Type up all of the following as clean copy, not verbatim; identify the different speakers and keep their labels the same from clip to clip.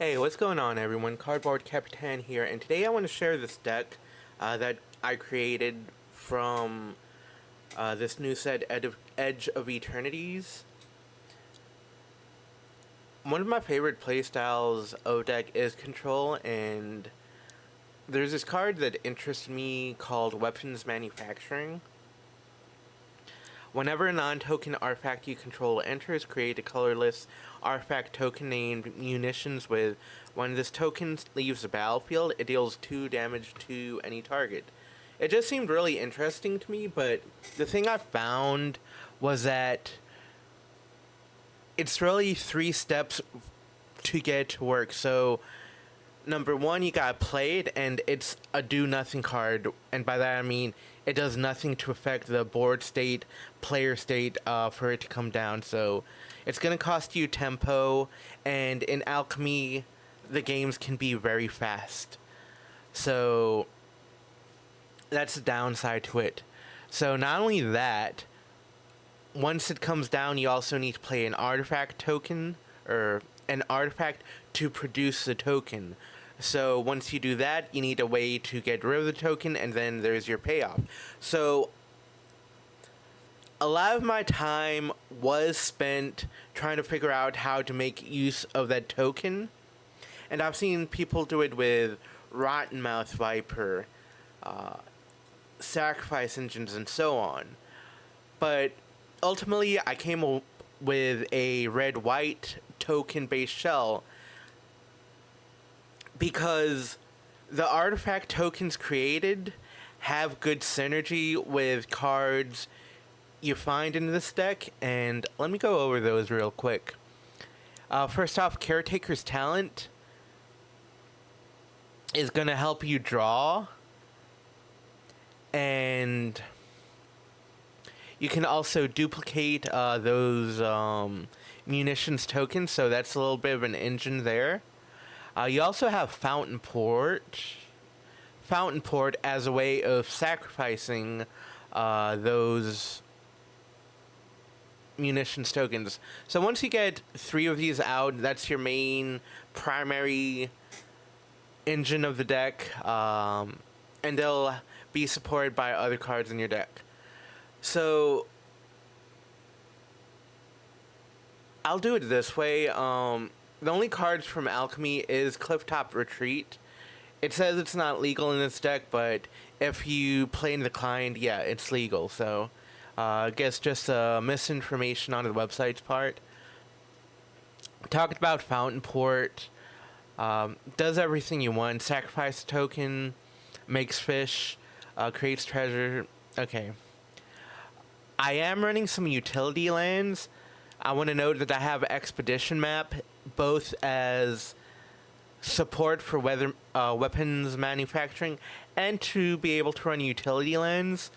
Speaker 1: Hey, what's going on everyone? Cardboard.Capitan here, and today I want to share this deck that I created from this new set, Edge of Eternities. One of my favorite playstyles of deck is Control, and there's this card that interests me called Weapons Manufacturing. Whenever a non-token artifact you control enters, create a colorless artifact token named Munitions with when this token leaves the battlefield, it deals 2 damage to any target. It just seemed really interesting to me, but the thing I found was that it's really 3 steps to get it to work. So, number 1, you gotta play it, and it's a do-nothing card, and by that I mean it does nothing to affect the board state, player state, for it to come down. So it's gonna cost you tempo, and in Alchemy, the games can be very fast. So that's the downside to it. So not only that, once it comes down, you also need to play an artifact token, or an artifact to produce the token. So once you do that, you need a way to get rid of the token, and then there's your payoff. So a lot of my time was spent trying to figure out how to make use of that token. And I've seen people do it with Rottenmouth Viper, Sacrifice Engines, and so on. But ultimately, I came up with a red-white token-based shell because the artifact tokens created have good synergy with cards you find in this deck, and let me go over those real quick. First off, Caretaker's Talent is going to help you draw, and you can also duplicate those munitions tokens, so that's a little bit of an engine there. You also have Fountain Port as a way of sacrificing those munitions tokens. So once you get 3 of these out, that's your main primary engine of the deck, and they'll be supported by other cards in your deck. So I'll do it this way. The only cards from Alchemy is Clifftop Retreat. It says it's not legal in this deck, but if you play in the client, yeah, it's legal. So I guess just misinformation on the website's part. Talked about Fountain Port. Does everything you want. Sacrifice a token, makes fish, creates treasure. Okay. I am running some utility lands. I want to note that I have Expedition Map, both as support for weapons manufacturing and to be able to run utility lands.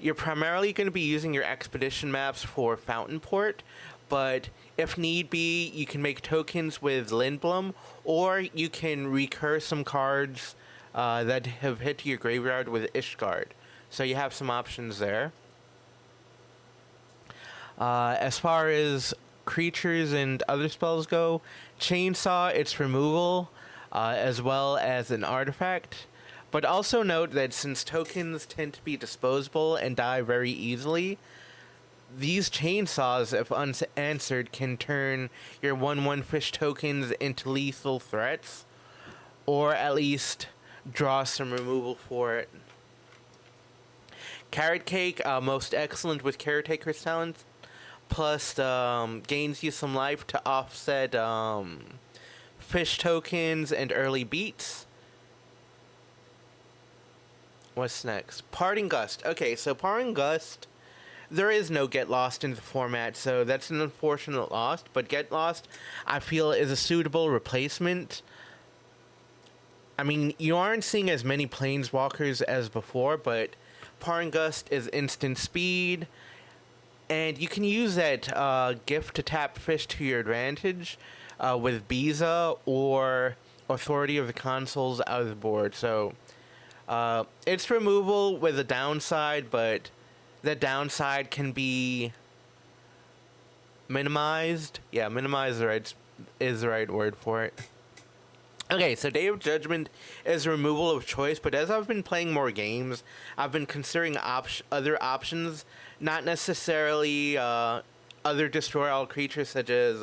Speaker 1: You're primarily going to be using your Expedition Maps for Fountain Port, but if need be, you can make tokens with Lindblom, or you can recur some cards that have hit your graveyard with Ishgard. So you have some options there. As far as creatures and other spells go, Chainsaw, its removal, as well as an artifact. But also note that since tokens tend to be disposable and die very easily, these chainsaws, if unanswered, can turn your 1/1 fish tokens into lethal threats, or at least draw some removal for it. Carrot Cake, most excellent with Caretaker's Talent, plus gains you some life to offset fish tokens and early beats. What's next? Parting Gust. Okay, so Parting Gust, there is no Get Lost in the format, so that's an unfortunate loss, but Get Lost, I feel, is a suitable replacement. I mean, you aren't seeing as many Planeswalkers as before, but Parting Gust is instant speed, and you can use that gift to tap fish to your advantage with Biza or Authority of the Consoles out of the board. So it's removal with a downside, but the downside can be minimized. Yeah, minimized is the right word for it. Okay, so Day of Judgment is removal of choice, but as I've been playing more games, I've been considering other options, not necessarily other destroy all creatures such as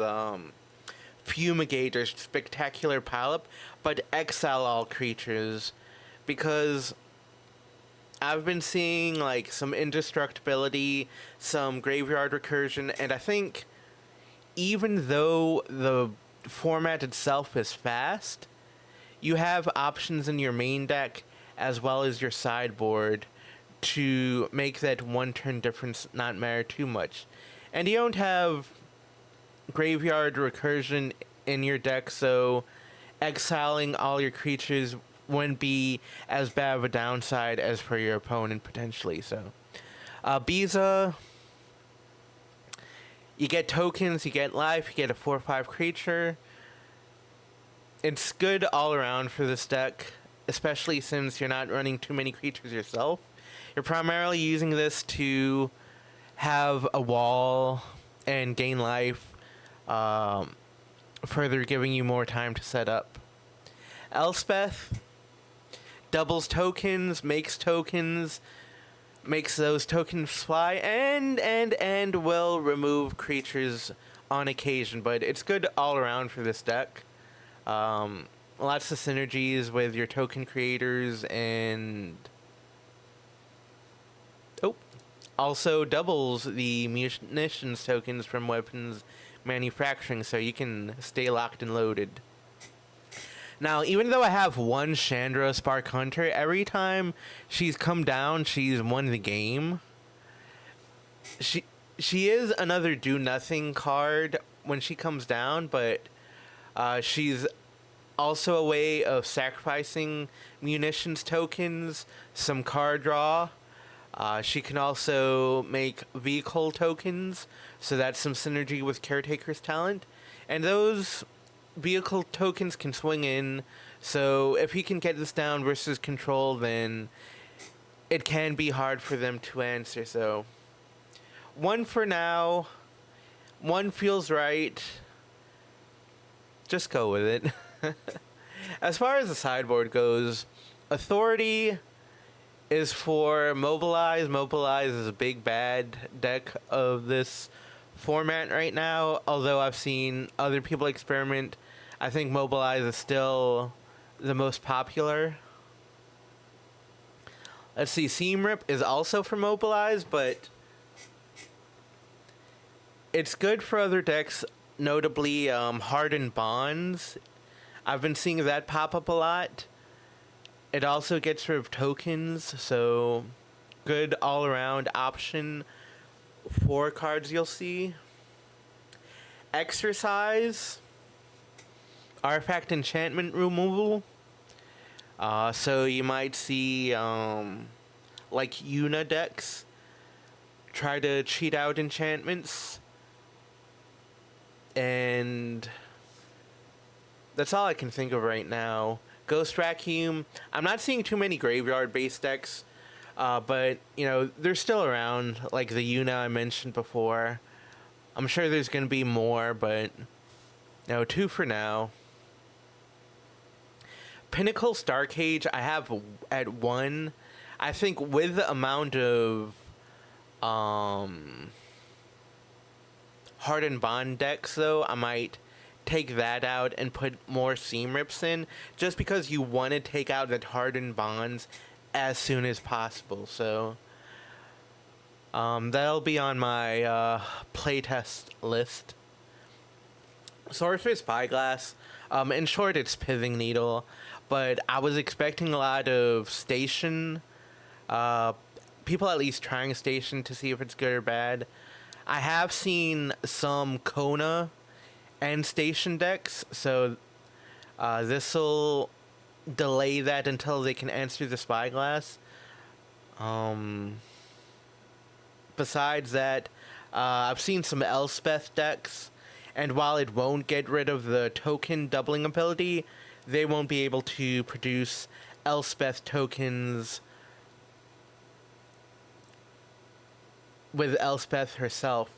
Speaker 1: Fumigate or Spectacular Pileup, but exile all creatures, because I've been seeing like some indestructibility, some graveyard recursion, and I think even though the format itself is fast, you have options in your main deck as well as your sideboard to make that one turn difference not matter too much. And you don't have graveyard recursion in your deck, so exiling all your creatures wouldn't be as bad of a downside as for your opponent potentially. So Biza, you get tokens, you get life, you get a 4/5 creature. It's good all around for this deck, especially since you're not running too many creatures yourself. You're primarily using this to have a wall and gain life, further giving you more time to set up. Elspeth doubles tokens, makes those tokens fly, and will remove creatures on occasion, but it's good all around for this deck. Lots of synergies with your token creators, and also doubles the munitions tokens from weapons manufacturing, so you can stay locked and loaded. Now, even though I have one Chandra Spark Hunter, every time she's come down, she's won the game. She is another do nothing card when she comes down, but she's also a way of sacrificing munitions tokens, some card draw. She can also make vehicle tokens, so that's some synergy with Caretaker's talent. And those vehicle tokens can swing in, so if he can get this down versus control, then it can be hard for them to answer. So one for now, one feels right. Just go with it. As far as the sideboard goes, Authority is for Mobilize. Mobilize is a big bad deck of this format right now, although I've seen other people experiment. I think Mobilize is still the most popular. Let's see, Seam Rip is also for Mobilize, but it's good for other decks, notably Hardened Bonds. I've been seeing that pop up a lot. It also gets rid of tokens, so good all-around option for cards you'll see. Exercise, artifact enchantment removal. So you might see like Una decks try to cheat out enchantments, and that's all I can think of right now. Ghost Vacuum, I'm not seeing too many graveyard-based decks, but, you know, they're still around, like the Una I mentioned before. I'm sure there's going to be more, but, you know, 2 for now. Pinnacle Starcage, I have at 1. I think with the amount of Hardened Bond decks, though, I might take that out and put more Seam Rips in, just because you want to take out that Hardened Bonds as soon as possible. So that'll be on my playtest list. Swordfish Spyglass, in short, it's Pithing Needle, but I was expecting a lot of Station, people at least trying Station to see if it's good or bad. I have seen some Kona and Station decks, so this'll delay that until they can answer the Spyglass. Besides that, I've seen some Elspeth decks, and while it won't get rid of the token doubling ability, they won't be able to produce Elspeth tokens with Elspeth herself.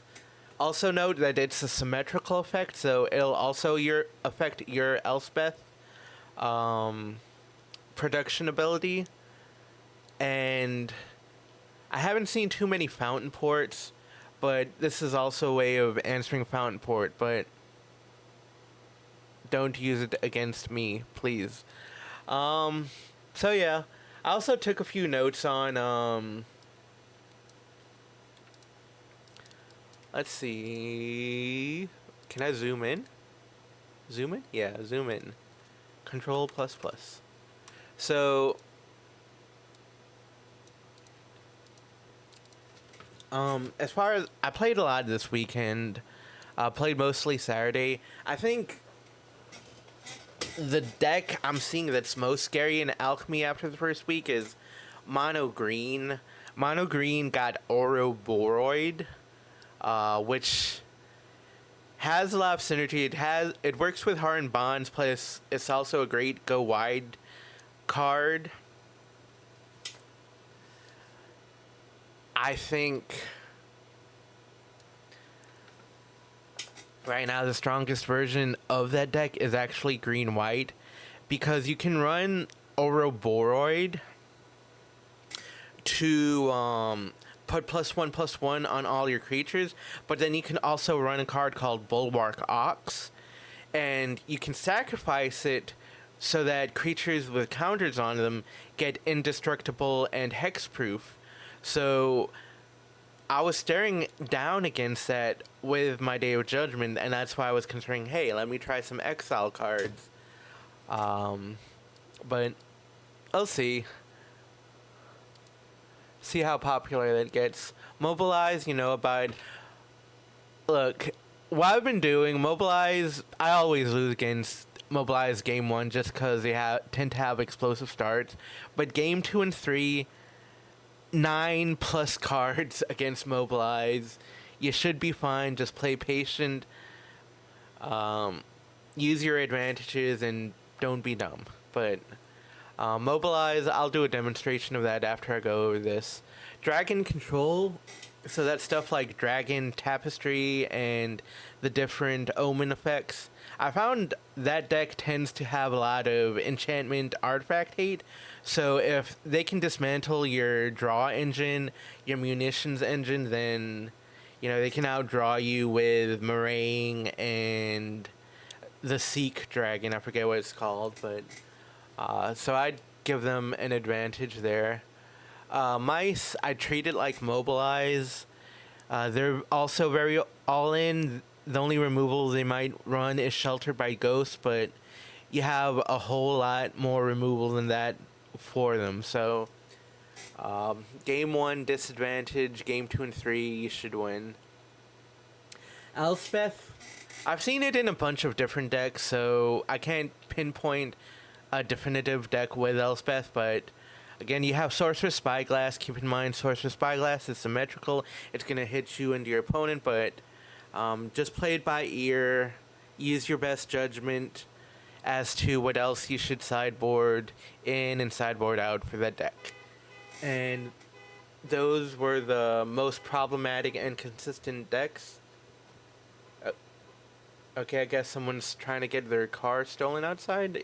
Speaker 1: Also note that it's a symmetrical effect, so it'll also affect your Elspeth. um, production ability, and I haven't seen too many fountain ports, but this is also a way of answering fountain port, but don't use it against me, please. So yeah, I also took a few notes on, let's see, can I zoom in? Zoom in? Yeah, zoom in. Control plus plus. So, as far as, I played a lot this weekend, played mostly Saturday. I think the deck I'm seeing that's most scary in Alchemy after the first week is Mono Green. Mono Green got Ouroboros, which has a lot of synergy. It works with Hardened Bonds, plus it's also a great go wide card. I think right now the strongest version of that deck is actually green white, because you can run Ouroboros to put +1/+1 on all your creatures, but then you can also run a card called Bulwark Ox, and you can sacrifice it so that creatures with counters on them get indestructible and hexproof. So I was staring down against that with my Day of Judgment, and that's why I was considering, hey, let me try some exile cards. But I'll see. See how popular that gets. Mobilize, about... Look, what I've been doing, Mobilize, I always lose against Mobilize game 1 just because they tend to have explosive starts. But game 2 and 3, 9+ cards against Mobilize. You should be fine. Just play patient. Use your advantages and don't be dumb. But Mobilize, I'll do a demonstration of that after I go over this. Dragon Control, so that's stuff like Dragon Tapestry and the different Omen effects. I found that deck tends to have a lot of enchantment artifact hate, so if they can dismantle your draw engine, your munitions engine, then, they can outdraw you with Meringue and the Seek Dragon. I forget what it's called, but... so I'd give them an advantage there. Mice, I treat it like Mobilize. They're also very all-in. The only removal they might run is Shelter by Ghost, but you have a whole lot more removal than that for them. So, game 1, disadvantage. Game 2 and 3, you should win. Elspeth, I've seen it in a bunch of different decks, so I can't pinpoint a definitive deck with Elspeth, but again, you have Sorcerer's Spyglass. Keep in mind, Sorcerer's Spyglass is symmetrical. It's going to hit you and your opponent, but just play it by ear. Use your best judgment as to what else you should sideboard in and sideboard out for that deck. And those were the most problematic and consistent decks. Okay, I guess someone's trying to get their car stolen outside.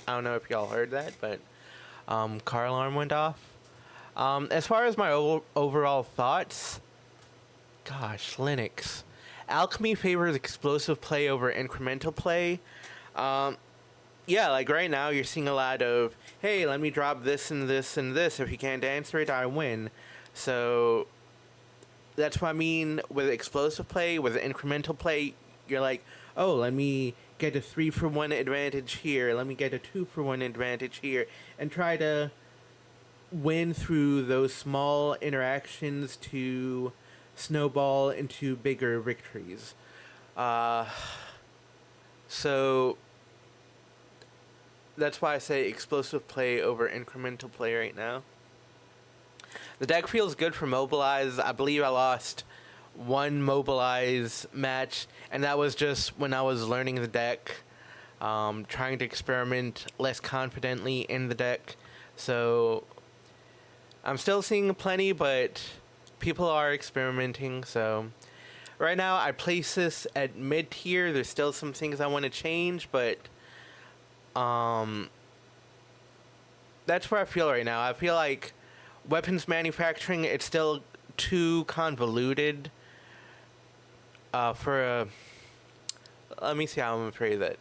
Speaker 1: I don't know if y'all heard that, but car alarm went off. As far as my overall thoughts, gosh, Linux. Alchemy favors explosive play over incremental play. Yeah, like right now you're seeing a lot of, hey, let me drop this and this and this. If you can't answer it, I win. So that's what I mean with explosive play. With incremental play, you're like, oh, let me get a 3-for-1 advantage here. Let me get a 2-for-1 advantage here. And try to win through those small interactions to snowball into bigger victories. So that's why I say explosive play over incremental play right now. The deck feels good for Mobilize. I believe I lost one Mobilize match, and that was just when I was learning the deck, trying to experiment less confidently in the deck. So I'm still seeing plenty, but people are experimenting. So right now, I place this at mid-tier. There's still some things I want to change, but Um, that's where I feel right now. I feel like weapons manufacturing, it's still too convoluted for a... Let me see how I'm going to phrase it.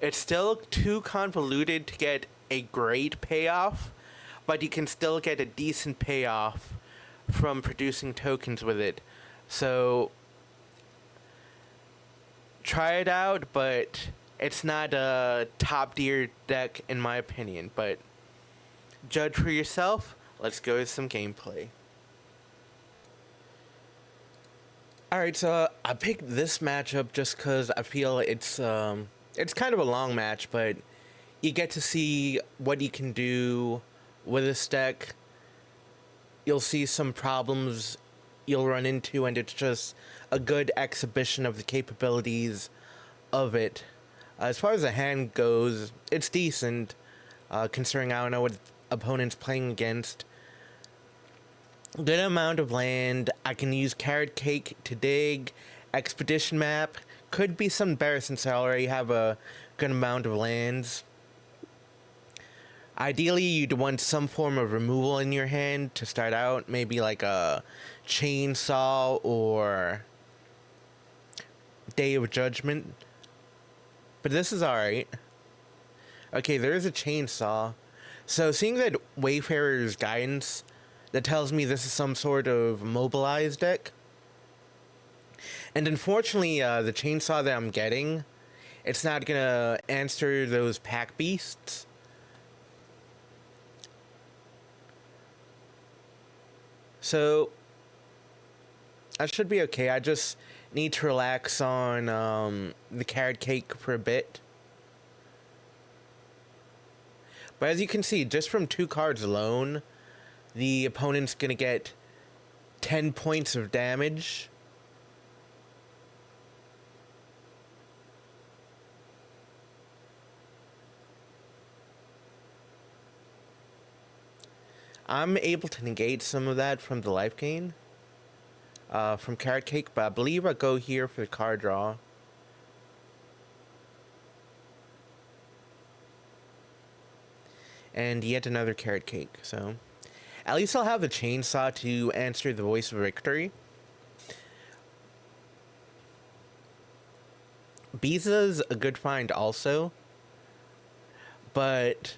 Speaker 1: It's still too convoluted to get a great payoff, but you can still get a decent payoff from producing tokens with it. So try it out, but it's not a top tier deck in my opinion. But judge for yourself. Let's go with some gameplay. Alright, so I picked this matchup just because I feel it's kind of a long match, but you get to see what you can do with this deck. You'll see some problems you'll run into, and it's just a good exhibition of the capabilities of it. As far as the hand goes, it's decent, considering I don't know what opponent's playing against. Good amount of land. I can use Carrot Cake to dig. Expedition map. Could be some better since I already have a good amount of lands. Ideally, you'd want some form of removal in your hand to start out. Maybe like a chainsaw or Day of Judgment. But this is alright. Okay, there is a chainsaw. So seeing that Wayfarer's Guidance, that tells me this is some sort of Mobilize deck. And unfortunately, the chainsaw that I'm getting, it's not gonna answer those pack beasts. So I should be okay. I just need to relax on the Carrot Cake for a bit. But as you can see, just from 2 cards alone, the opponent's gonna get 10 points of damage. I'm able to negate some of that from the life gain, from Carrot Cake, but I believe I'll go here for the card draw. And yet another Carrot Cake, so at least I'll have the chainsaw to answer the Voice of Victory. Biza's a good find also, but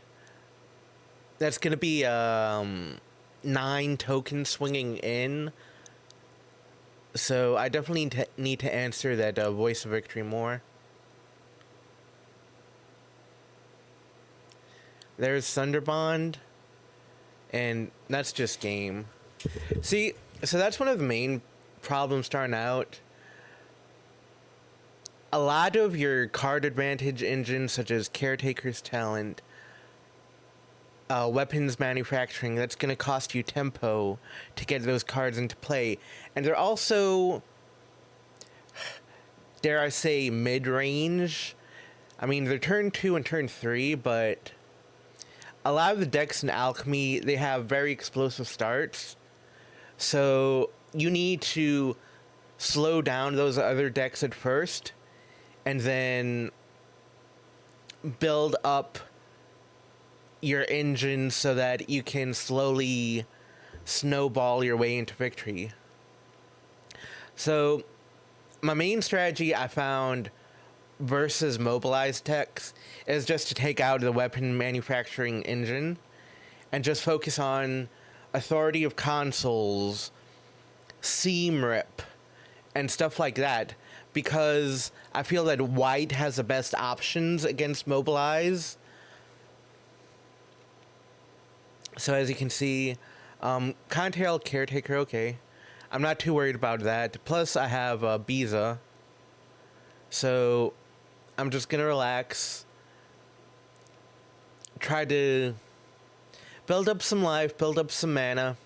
Speaker 1: that's gonna be 9 tokens swinging in, so I definitely need to answer that Voice of Victory more. There's Thunderbond, and that's just game. See, so that's one of the main problems starting out. A lot of your card advantage engines, such as Caretaker's Talent, weapons manufacturing, that's going to cost you tempo to get those cards into play. And they're also, dare I say, mid-range. I mean, they're turn 2 and turn 3, but a lot of the decks in Alchemy, they have very explosive starts. So you need to slow down those other decks at first, and then build up your engine so that you can slowly snowball your way into victory. So my main strategy I found versus Mobilize techs is just to take out the weapon manufacturing engine and just focus on Authority of Consoles, Seam Rip, and stuff like that, because I feel that white has the best options against Mobilize. So as you can see, Contrail Caretaker, okay. I'm not too worried about that. Plus I have Biza. So I'm just gonna relax. Try to build up some life, build up some mana.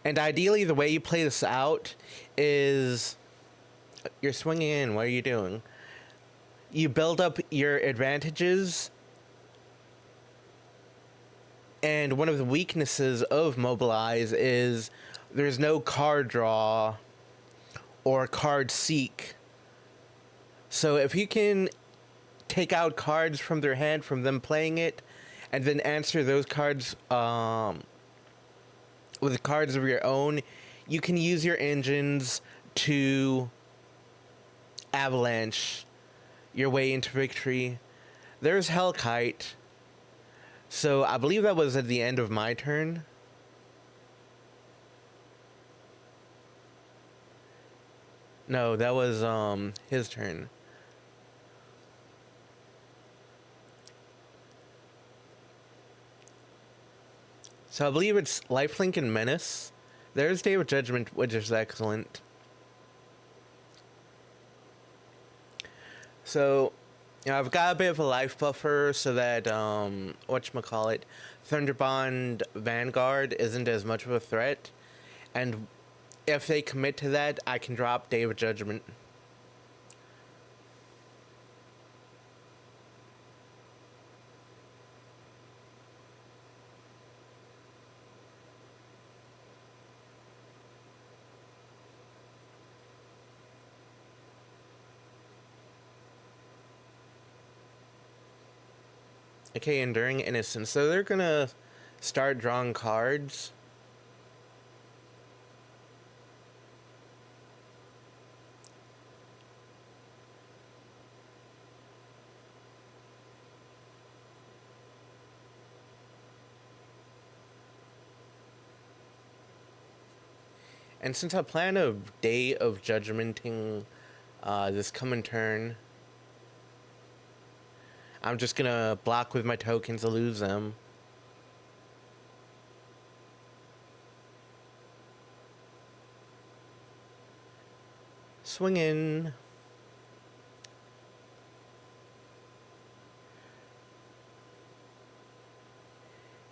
Speaker 1: And ideally the way you play this out is... You're swinging in, what are you doing? You build up your advantages. And one of the weaknesses of Mobilize is there's no card draw or card seek. So if you can take out cards from their hand from them playing it, and then answer those cards with cards of your own, you can use your engines to avalanche your way into victory. There's Hellkite. So I believe that was at the end of my turn. No, that was his turn. So I believe it's Lifelink and Menace. There's Day of Judgment, which is excellent. So, you know, I've got a bit of a life buffer so that, whatchamacallit, Thunderbond Vanguard isn't as much of a threat. And if they commit to that, I can drop Day of Judgment. Okay, Enduring Innocence. So they're gonna start drawing cards. And since I plan a Day of Judgmenting this coming turn, I'm just gonna block with my tokens to lose them. Swinging.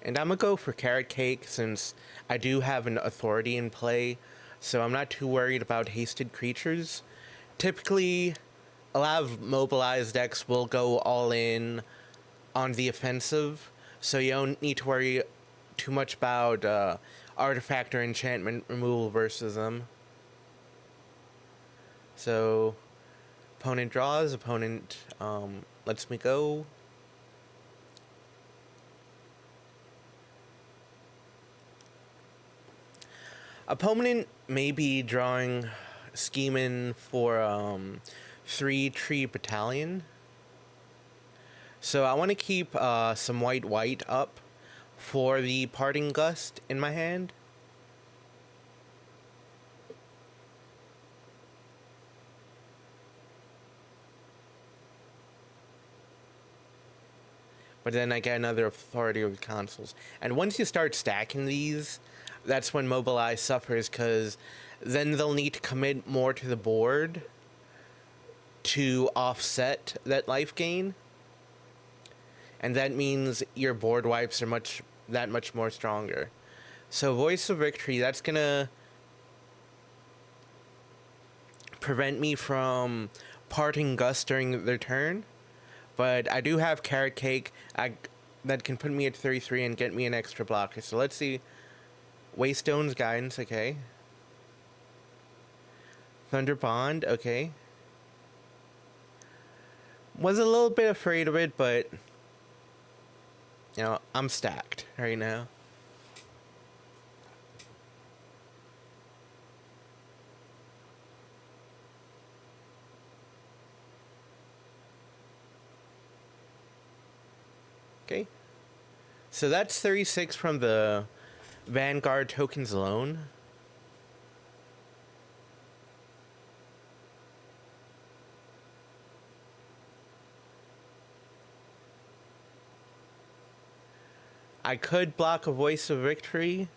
Speaker 1: And I'm gonna go for Carrot Cake since I do have an authority in play, so I'm not too worried about hasted creatures. Typically, a lot of Mobilize decks will go all in on the offensive, so you don't need to worry too much about artifact or enchantment removal versus them. So, opponent draws, opponent lets me go. Opponent may be drawing, scheming for 3 Tree Battalion. So I want to keep some white up for the Parting Gust in my hand. But then I get another authority with consoles. And once you start stacking these, that's when Mobilize suffers, because then they'll need to commit more to the board to offset that life gain. And that means your board wipes are that much more stronger. So Voice of Victory, that's gonna prevent me from Parting Gust during their turn. But I do have Carrot Cake that can put me at 33 and get me an extra blocker. So let's see. Waystone's Guidance, okay. Thunderbond, okay. Was a little bit afraid of it, but you know, I'm stacked right now. Okay. So that's 36 from the Vanguard tokens alone. I could block a Voice of Victory.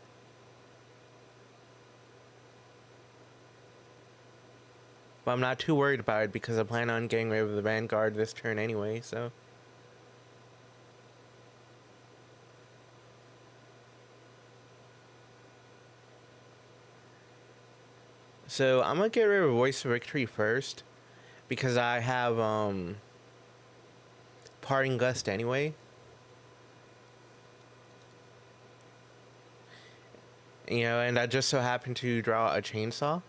Speaker 1: But I'm not too worried about it because I plan on getting rid of the Vanguard this turn anyway, so. So I'm gonna get rid of Voice of Victory first because I have Parting Gust anyway. You know, and I just so happen to draw a Chainsaw.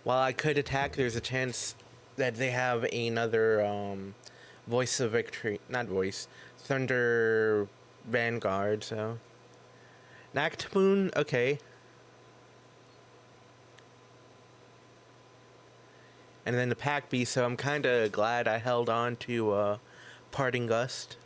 Speaker 1: while I could attack, there's a chance that they have another Voice of Victory, not Voice, Thunder Vanguard, so. Noctmoon, okay. And then the Pack Beast, so I'm kind of glad I held on to Parting Gust.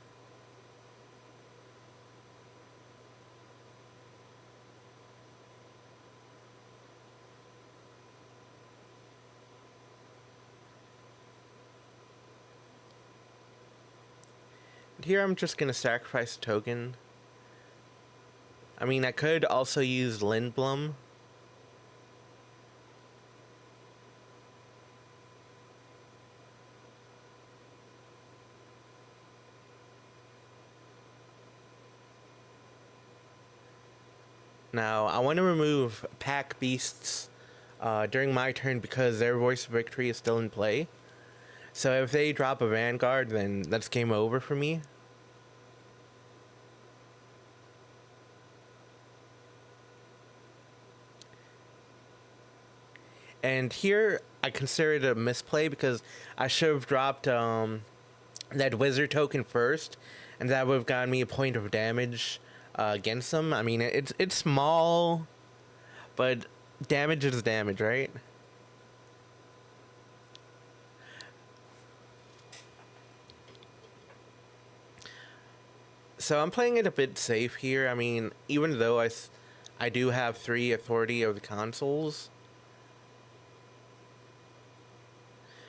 Speaker 1: Here I'm just gonna sacrifice a token. I mean, I could also use Lindblom. Now, I want to remove Pack Beasts during my turn because their Voice of Victory is still in play. So if they drop a Vanguard, then that's game over for me. And here, I consider it a misplay because I should have dropped that Wizard token first, and that would have gotten me a point of damage against them. I mean, it's small, but damage is damage, right? So I'm playing it a bit safe here. I mean, even though I do have 3 authority of the consoles,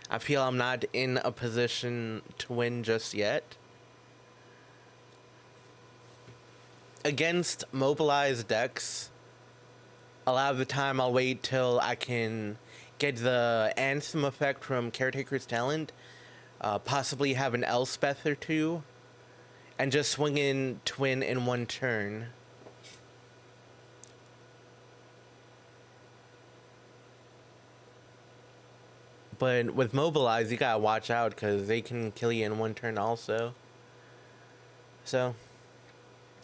Speaker 1: I feel I'm not in a position to win just yet. Against mobilized decks, a lot of the time I'll wait till I can get the Anthem effect from Caretaker's Talent, possibly have an Elspeth or two, and just swing in to win in one turn. But with Mobilize, you gotta watch out because they can kill you in one turn also. So,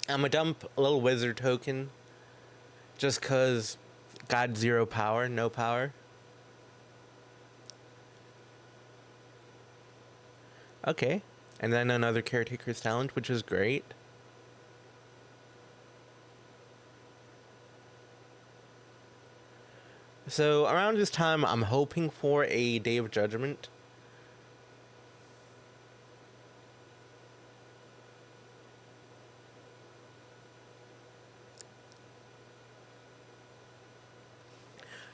Speaker 1: I'm gonna dump a little Wizard token just because got 0 power, no power. Okay, and then another Caretaker's Talent, which is great. So around this time, I'm hoping for a Day of Judgment.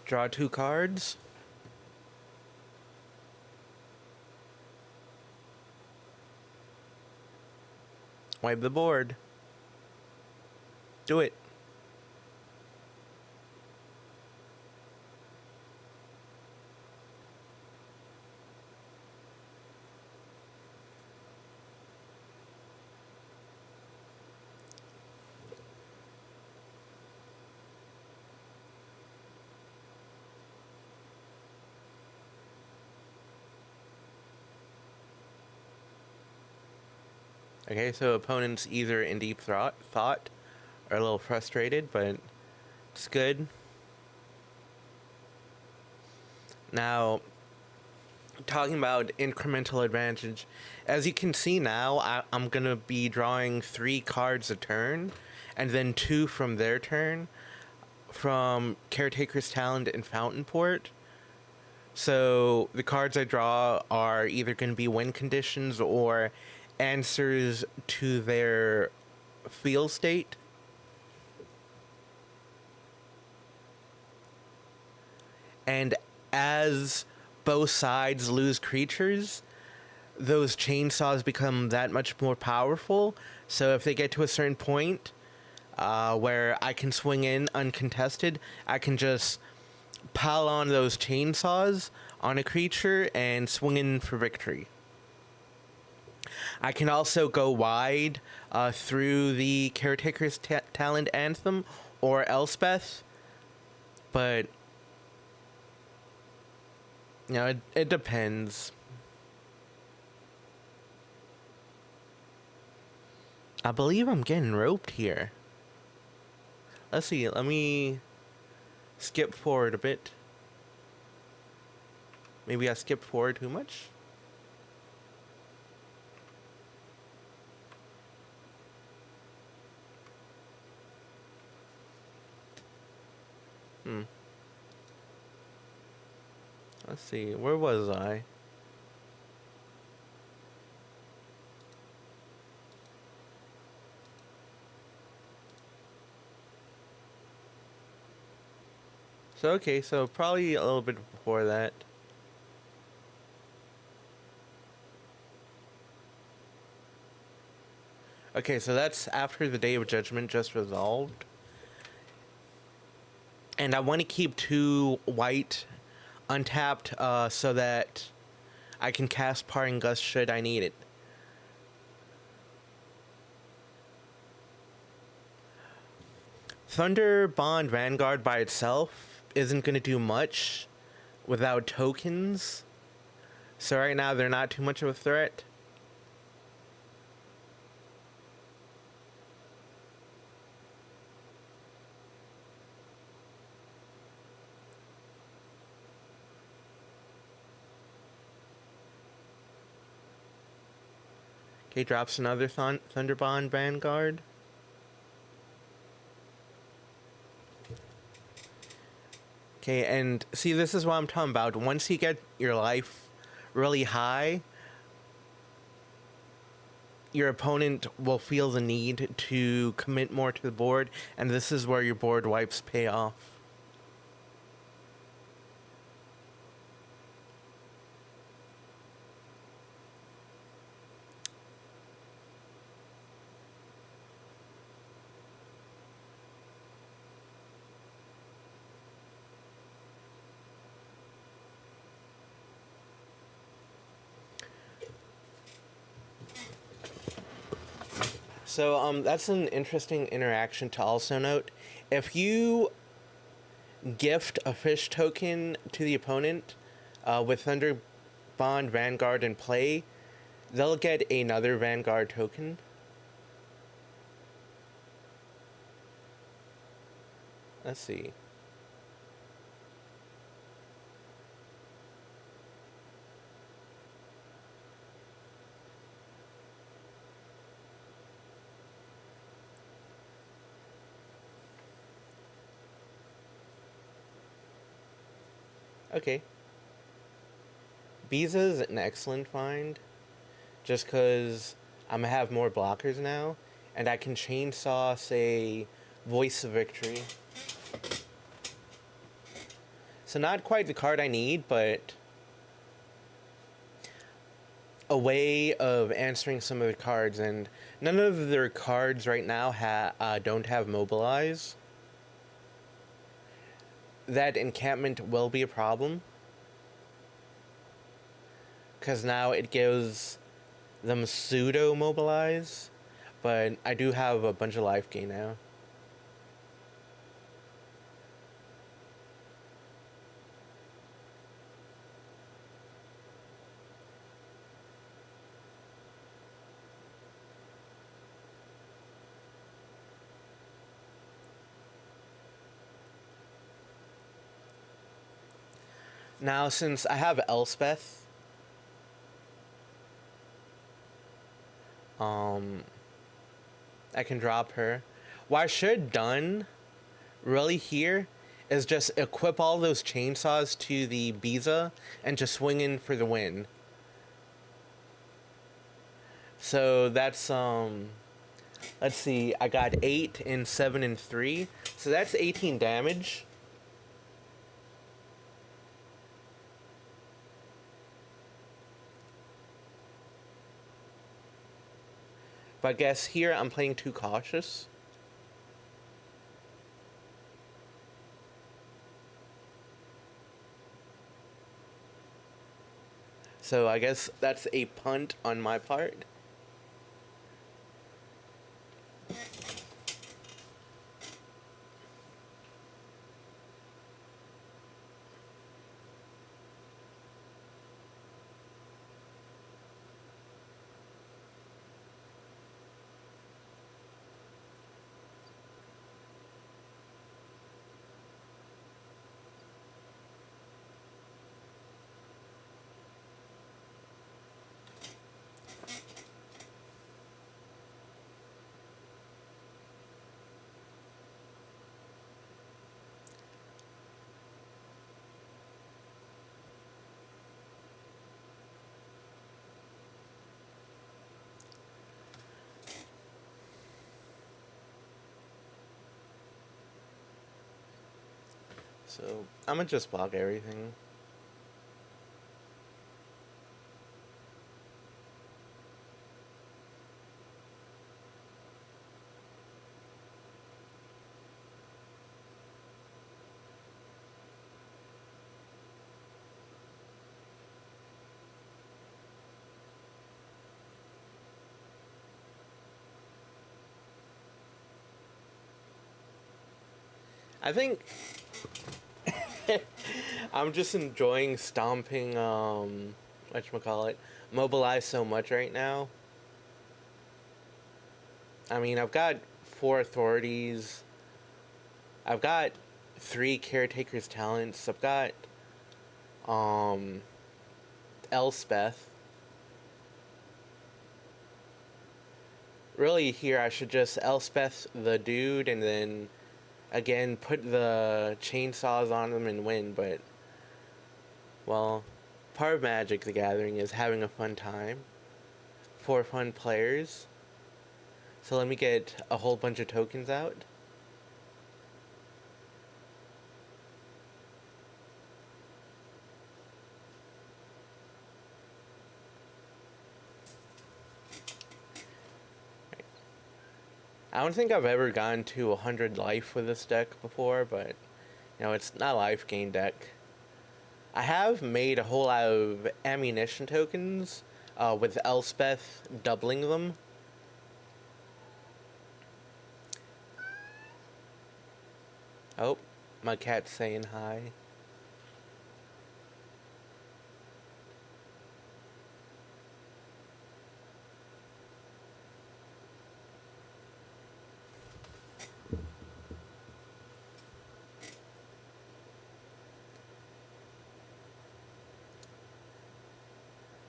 Speaker 1: Draw 2 cards. Wipe the board. Do it. Okay, so opponent's either in deep thought or a little frustrated, but it's good. Now, talking about incremental advantage, as you can see now, I'm going to be drawing 3 cards a turn, and then 2 from their turn, from Caretaker's Talent and Fountain Port. So the cards I draw are either going to be win conditions or answers to their field state. And as both sides lose creatures, those chainsaws become that much more powerful. So if they get to a certain point where I can swing in uncontested, I can just pile on those chainsaws on a creature and swing in for victory. I can also go wide through the Caretaker's Talent Anthem or Elspeth, but you know, it depends. I believe I'm getting roped here. Let's see, let me skip forward a bit. Maybe I skipped forward too much? Let's see, where was I? So, okay, so probably a little bit before that. Okay, so that's after the Day of Judgment just resolved. And I want to keep 2 white untapped so that I can cast Parting Gust should I need it. Thunder Bond Vanguard by itself isn't going to do much without tokens. So right now they're not too much of a threat. Okay, drops another Thunder Bond Vanguard. Okay, and see, this is what I'm talking about. Once you get your life really high, your opponent will feel the need to commit more to the board, and this is where your board wipes pay off. So that's an interesting interaction to also note. If you gift a fish token to the opponent with Thunder Bond Vanguard in play, they'll get another Vanguard token. Let's see. Okay. Biza is an excellent find, just because I'm gonna have more blockers now, and I can chainsaw, say, Voice of Victory. So not quite the card I need, but a way of answering some of the cards, and none of their cards right now don't have Mobilize. That encampment will be a problem, because now it gives them pseudo Mobilize, but I do have a bunch of life gain now. Now, since I have Elspeth, I can drop her. What I should have done, really, here, is just equip all those chainsaws to the Biza and just swing in for the win. So that's, let's see, I got 8 and 7 and 3. So that's 18 damage. But I guess here I'm playing too cautious. So I guess that's a punt on my part. So I'm gonna just block everything. I think I'm just enjoying stomping whatchamacallit, Mobilize so much right now. I mean, I've got 4 authorities. I've got 3 caretakers talents. I've got um Elspeth. Really here I should just Elspeth the dude and then again put the chainsaws on them and win, but well, part of Magic the Gathering is having a fun time for fun players. So let me get a whole bunch of tokens out. I don't think I've ever gotten to 100 life with this deck before, but you know, it's not a life gain deck. I have made a whole lot of ammunition tokens with Elspeth doubling them. Oh, my cat's saying hi.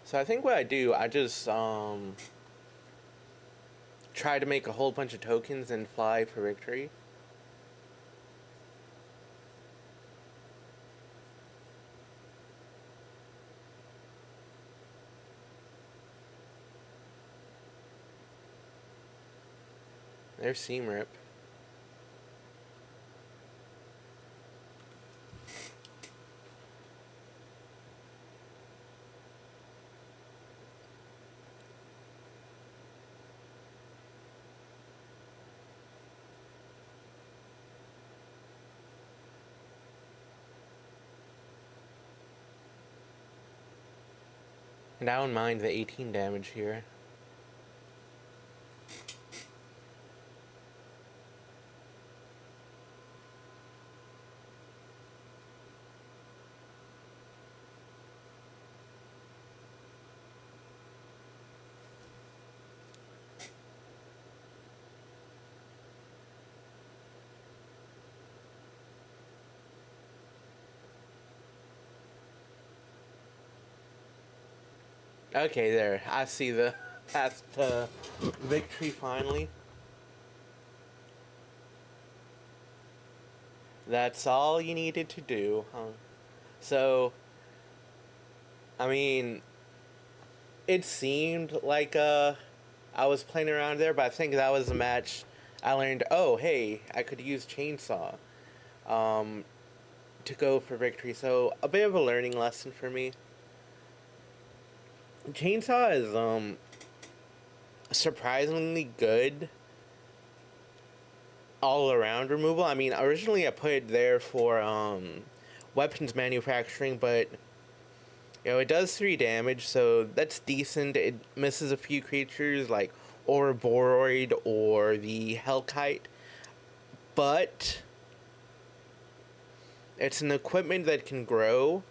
Speaker 1: So I think what I do, I just try to make a whole bunch of tokens and fly for victory. There's Seam Rip. And I don't mind the 18 damage here. Okay, there. I see the path to victory finally. That's all you needed to do, huh? So, I mean, it seemed like I was playing around there, but I think that was a match I learned, oh, hey, I could use Chainsaw um, to go for victory. So, a bit of a learning lesson for me. Chainsaw is surprisingly good all around removal. I mean, originally I put it there for weapons manufacturing, but you know, it does 3 damage, so that's decent. It misses a few creatures like Ouroboros or the Hellkite, but it's an equipment that can grow,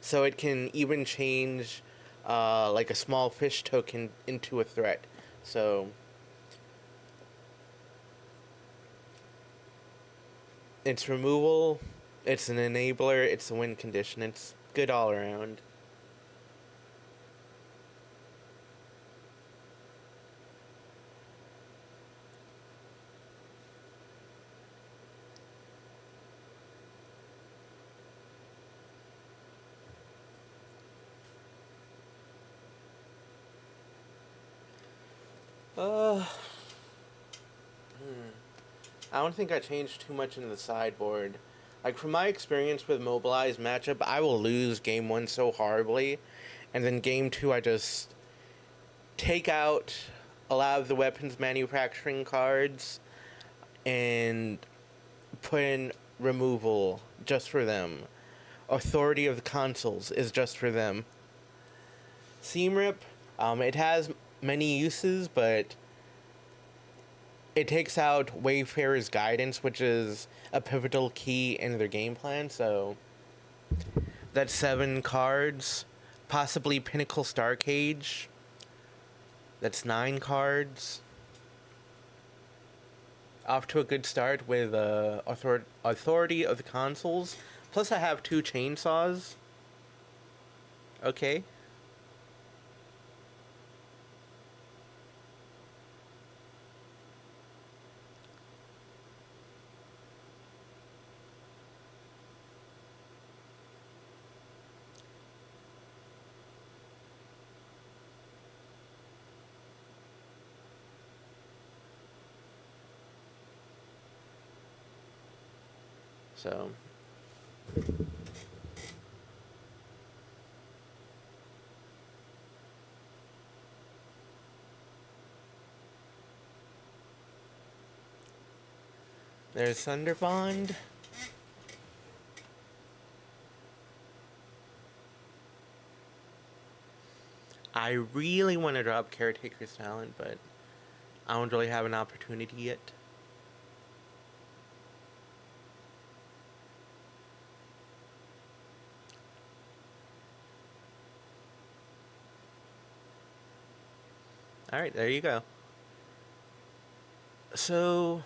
Speaker 1: so it can even change like a small fish token into a threat. So it's removal, it's an enabler, it's a win condition. It's good all around. Uh, I don't think I changed too much in the sideboard. Like, from my experience with Mobilize matchup, I will lose game 1 so horribly, and then game 2 I just take out a lot of the weapons manufacturing cards and put in removal just for them. Authority of the consoles is just for them. Seam Rip, it has many uses, but it takes out Wayfarer's Guidance, which is a pivotal key in their game plan, so that's 7 cards. Possibly Pinnacle Star Cage. That's 9 cards. Off to a good start with Authority of the Consoles. Plus I have 2 chainsaws. Okay. So there's Thunderbond. I really want to drop Caretaker's Talent, but I don't really have an opportunity yet. Alright, there you go. So,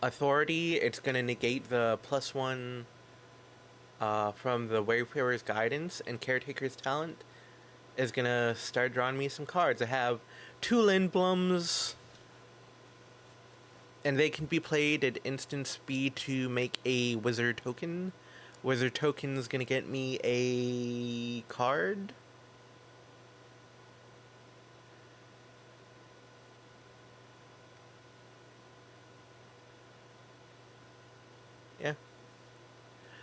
Speaker 1: Authority, it's going to negate the +1 from the Wayfarer's Guidance, and Caretaker's Talent is going to start drawing me some cards. I have 2 Lindblums, and they can be played at instant speed to make a Wizard token. Wizard token is going to get me a card. Yeah.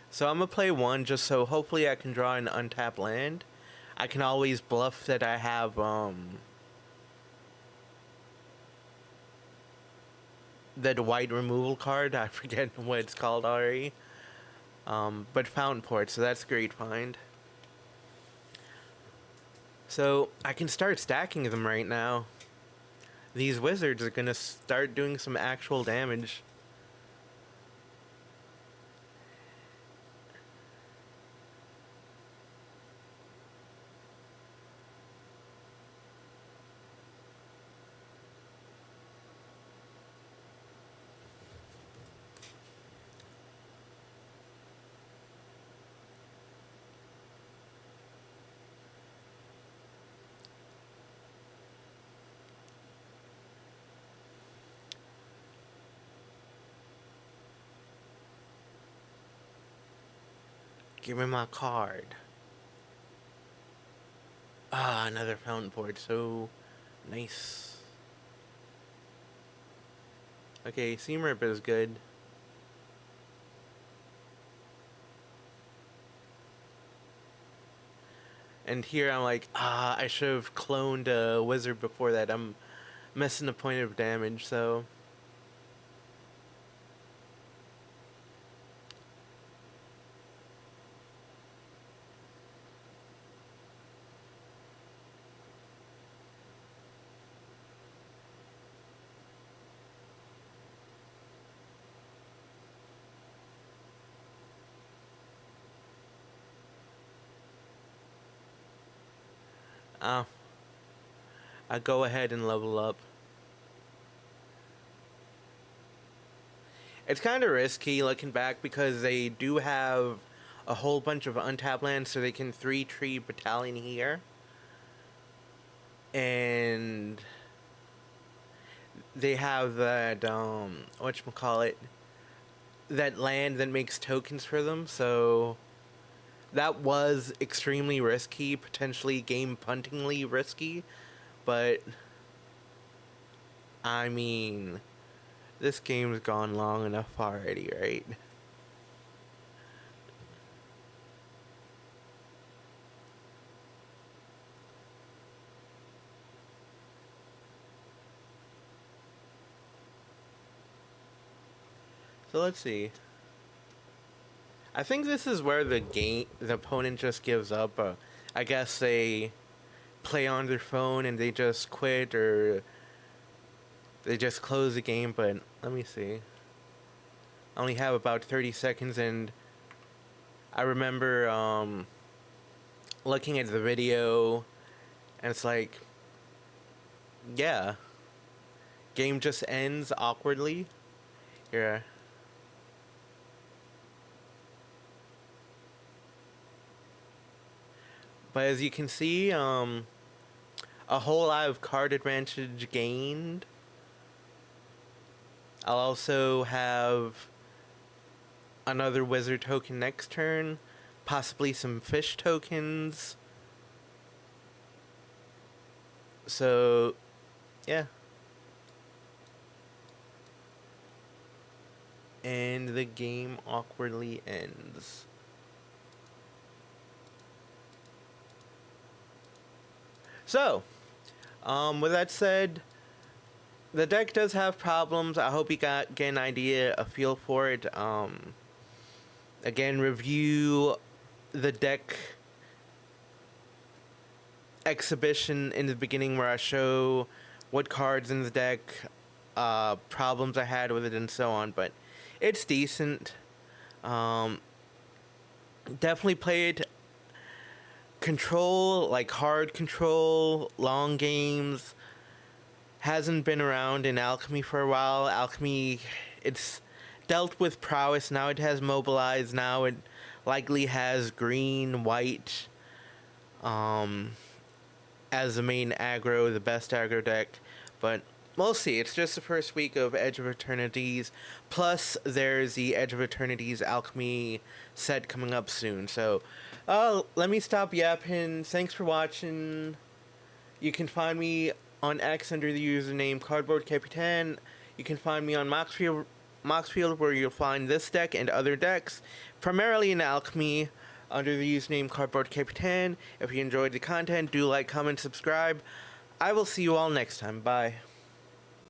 Speaker 1: So I'm going to play 1 just so hopefully I can draw an untapped land. I can always bluff that I have, that white removal card. I forget what it's called already. But Fountain Port, so that's a great find. So I can start stacking them right now. These wizards are going to start doing some actual damage. Give me my card. Ah, another Fountain Port, so nice. Okay, Seam Rip is good. And here I'm like, I should have cloned a wizard before that. I'm missing the point of damage, so. I go ahead and level up. It's kind of risky looking back because they do have a whole bunch of untapped lands, so they can 3-tree Battalion here. And they have that, whatchamacallit, that land that makes tokens for them, so that was extremely risky, potentially game puntingly risky, but I mean, this game's gone long enough already, right? So let's see. I think this is where the opponent just gives up. I guess they play on their phone and they just quit, or they just close the game. But let me see. I only have about 30 seconds, and I remember looking at the video, and it's like, yeah, game just ends awkwardly. Here. But as you can see, a whole lot of card advantage gained. I'll also have another wizard token next turn, possibly some fish tokens. So, yeah. And the game awkwardly ends. So, with that said, the deck does have problems. I hope you get an idea, a feel for it. Again, review the deck exhibition in the beginning where I show what cards in the deck, problems I had with it, and so on. But it's decent. Definitely played control, like hard control, long games. Hasn't been around in Alchemy for a while. Alchemy, it's dealt with prowess. Now it has Mobilize. Now it likely has green, white as the main aggro, the best aggro deck. But we'll see. It's just the first week of Edge of Eternities. Plus, there's the Edge of Eternities Alchemy set coming up soon. So, let me stop yapping. Thanks for watching. You can find me on X under the username Cardboard.Capitan. You can find me on Moxfield, where you'll find this deck and other decks, primarily in Alchemy, under the username Cardboard.Capitan. If you enjoyed the content, do like, comment, subscribe. I will see you all next time. Bye.